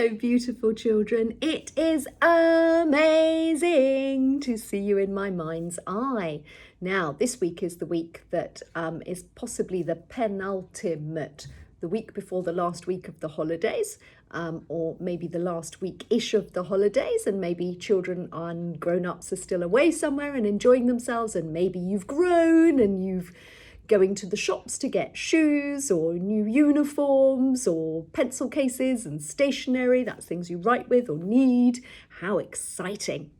Hello, beautiful children. It is amazing to see you in my mind's eye. Now, this week is the week that is possibly the penultimate, the week before the last week of the holidays, or maybe the last week-ish of the holidays, and maybe children and grown-ups are still away somewhere and enjoying themselves, and maybe you've grown and you've going to the shops to get shoes or new uniforms or pencil cases and stationery. That's things you write with or need. How exciting.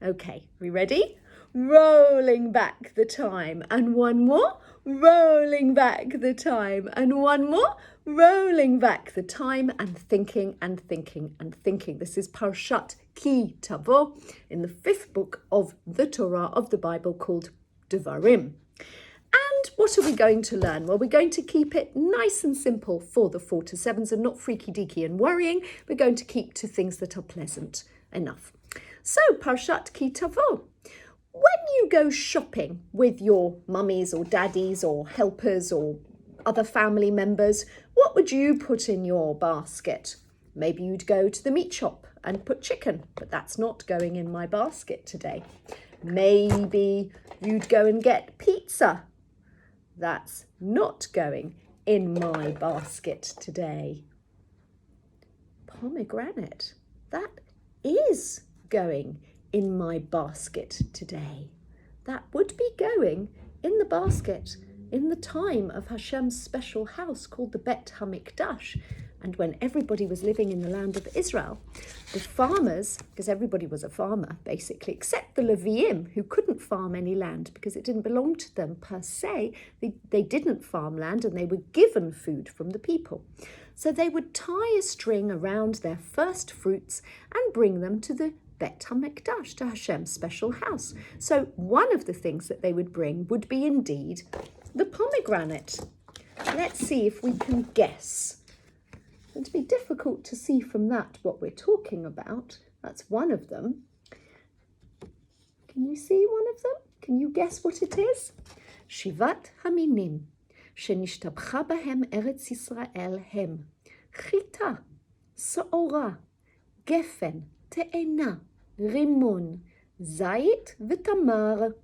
Okay, we ready? Rolling back the time and one more. Rolling back the time and one more. Rolling back the time and thinking and thinking and thinking. This is Parshat Ki Tavo in the 5th book of the Torah of the Bible called Devarim. And what are we going to learn? Well, we're going to keep it nice and simple for the 4 to 7s and not freaky deaky and worrying. We're going to keep to things that are pleasant enough. So, Parshat Ki Tavo. When you go shopping with your mummies or daddies or helpers or other family members, what would you put in your basket? Maybe you'd go to the meat shop and put chicken, but that's not going in my basket today. Maybe you'd go and get pizza. That's not going in my basket today. Pomegranate. That is going in my basket today. That would be going in the basket in the time of Hashem's special house called the Bet Hamikdash. And when everybody was living in the land of Israel, the farmers, because everybody was a farmer basically, except the Leviim, who couldn't farm any land because it didn't belong to them per se. They didn't farm land and they were given food from the people. So they would tie a string around their first fruits and bring them to the Bet Hamikdash, to Hashem's special house. So one of the things that they would bring would be indeed the pomegranate. Let's see if we can guess. It's going to be difficult to see from that what we're talking about. That's one of them. Can you see one of them? Can you guess what it is? Shivat haminim, shenishtabcha bahem Eretz Yisrael hem, chita, saora, gefen, te'ena, rimon, zayit, v'tamar.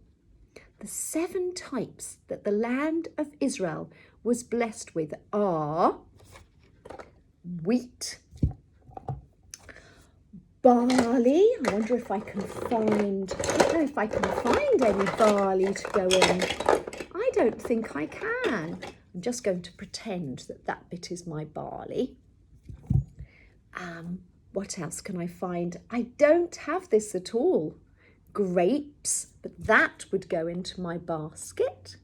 The 7 types that the land of Israel was blessed with are wheat, barley. I wonder if I can find, I don't know if I can find any barley to go in. I don't think I can. I'm just going to pretend that that bit is my barley. What else can I find? I don't have this at all. Grapes, but that would go into my basket.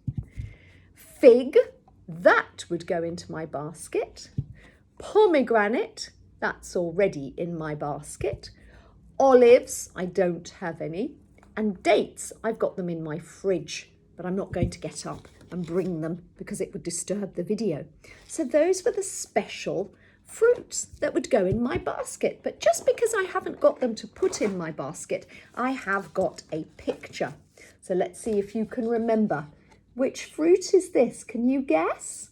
Fig, that would go into my basket. Pomegranate, that's already in my basket. Olives, I don't have any. And dates, I've got them in my fridge, but I'm not going to get up and bring them because it would disturb the video. So those were the special fruits that would go in my basket. But just because I haven't got them to put in my basket, I have got a picture. So let's see if you can remember. Which fruit is this? Can you guess?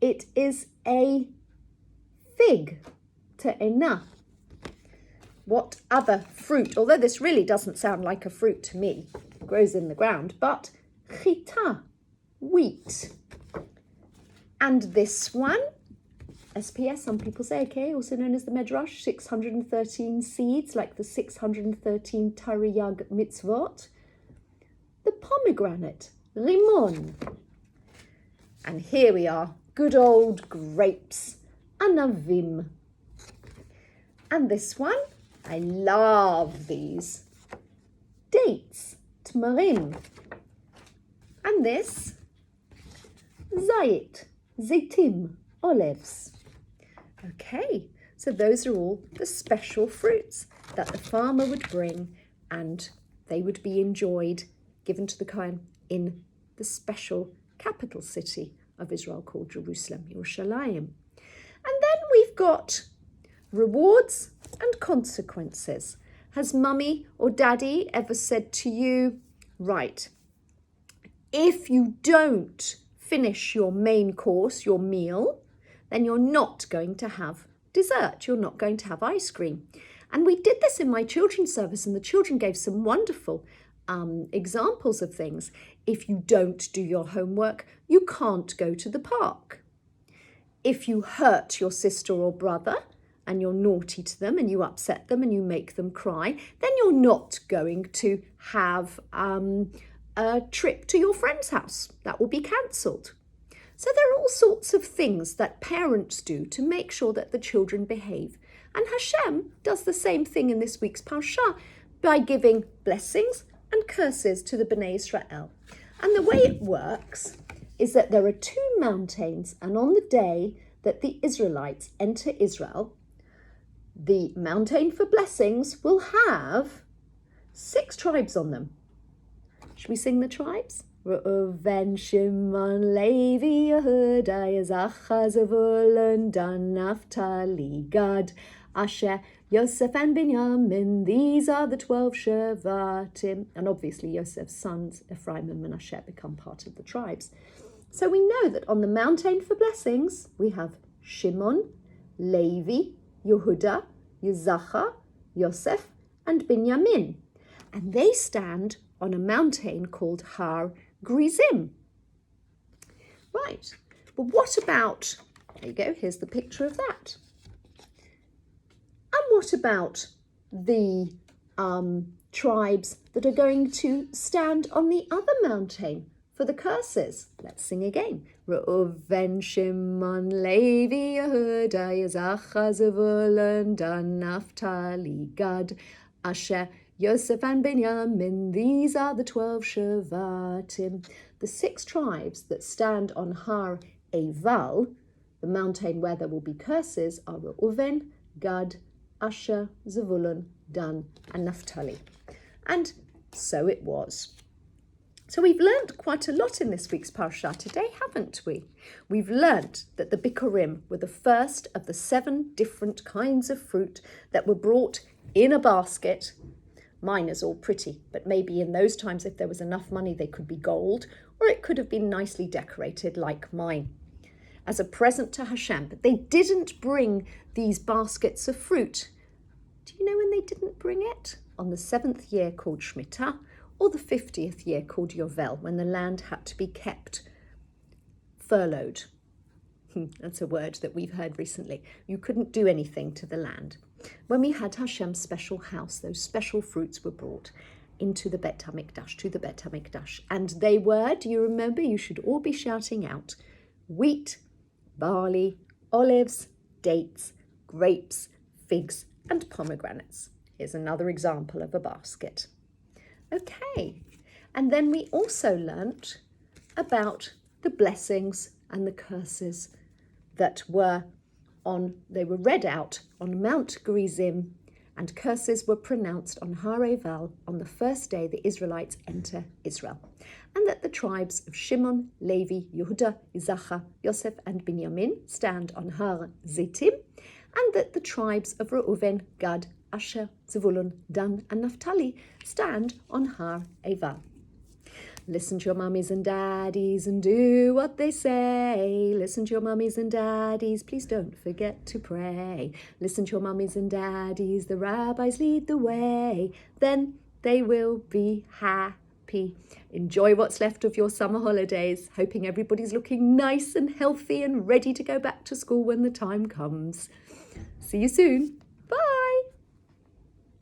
It is a fig, te'ena. What other fruit? Although this really doesn't sound like a fruit to me. It grows in the ground, but chita, wheat. And this one, SPS, some people say, okay, also known as the Medrash, 613 seeds, like the 613 Tariyag mitzvot. The pomegranate, rimon. And here we are, good old grapes, anavim. And this one, I love these, dates, tmarim. And this, zayit, zaitim, olives. Okay, so those are all the special fruits that the farmer would bring and they would be enjoyed, given to the Kohen in the special capital city of Israel called Jerusalem, Yerushalayim. And then we've got rewards and consequences. Has mummy or daddy ever said to you, right, if you don't finish your main course, your meal, then you're not going to have dessert. You're not going to have ice cream. And we did this in my children's service, and the children gave some wonderful examples of things. If you don't do your homework, you can't go to the park. If you hurt your sister or brother and you're naughty to them and you upset them and you make them cry, then you're not going to have a trip to your friend's house. That will be cancelled. So there are all sorts of things that parents do to make sure that the children behave. And Hashem does the same thing in this week's Parsha by giving blessings and curses to the Bnei Israel. And the way it works is that there are two mountains, and on the day that the Israelites enter Israel, the mountain for blessings will have 6 tribes on them. Should we sing the tribes? Reuven, Shimon, Levi, Yehuda, Yisachar, Zevulun, Dan, Naphtali, Gad, Asher, Yosef and Binyamin. These are the 12 Shevatim. And obviously Yosef's sons, Ephraim and Manasseh, become part of the tribes. So we know that on the mountain for blessings, we have Shimon, Levi, Yehuda, Yisachar, Yosef and Binyamin. And they stand on a mountain called Har Grizim. Right, but what about, there you go, here's the picture of that. And what about the tribes that are going to stand on the other mountain for the curses? Let's sing again. Reuven, Shimon, Levi, Yehuda, Yisachar, Zevulun, Dan, Naphtali, Gad, Asher, Yosef and Binyamin. These are the 12 Shevatim. The 6 tribes that stand on Har Eval, the mountain where there will be curses, are Reuven, Gad, Asher, Zevulun, Dan and Naphtali. And so it was. So we've learned quite a lot in this week's Parsha today, haven't we? We've learned that the Bikurim were the first of the 7 different kinds of fruit that were brought in a basket. Mine is all pretty, but maybe in those times, if there was enough money, they could be gold, or it could have been nicely decorated like mine, as a present to Hashem. But they didn't bring these baskets of fruit. Do you know when they didn't bring it? On the 7th year called Shemitah, or the 50th year called Yovel, when the land had to be kept furloughed. That's a word that we've heard recently. You couldn't do anything to the land. When we had Hashem's special house, those special fruits were brought into the Bet Hamikdash, to the Bet Hamikdash. And they were, do you remember? You should all be shouting out, wheat, barley, olives, dates, grapes, figs, and pomegranates. Here's another example of a basket. Okay, and then we also learnt about the blessings and the curses that they were read out on Mount Gerizim, and curses were pronounced on Har Eval on the first day the Israelites enter Israel, and that the tribes of Shimon, Levi, Yehuda, Yisachar, Yosef and Binyamin stand on Har Zitim, and that the tribes of Reuven, Gad, Asher, Zevulun, Dan and Naphtali stand on Har Eval. Listen to your mummies and daddies and do what they say. Listen to your mummies and daddies, please don't forget to pray. Listen to your mummies and daddies, the rabbis lead the way. Then they will be happy. Enjoy what's left of your summer holidays, hoping everybody's looking nice and healthy and ready to go back to school when the time comes. See you soon.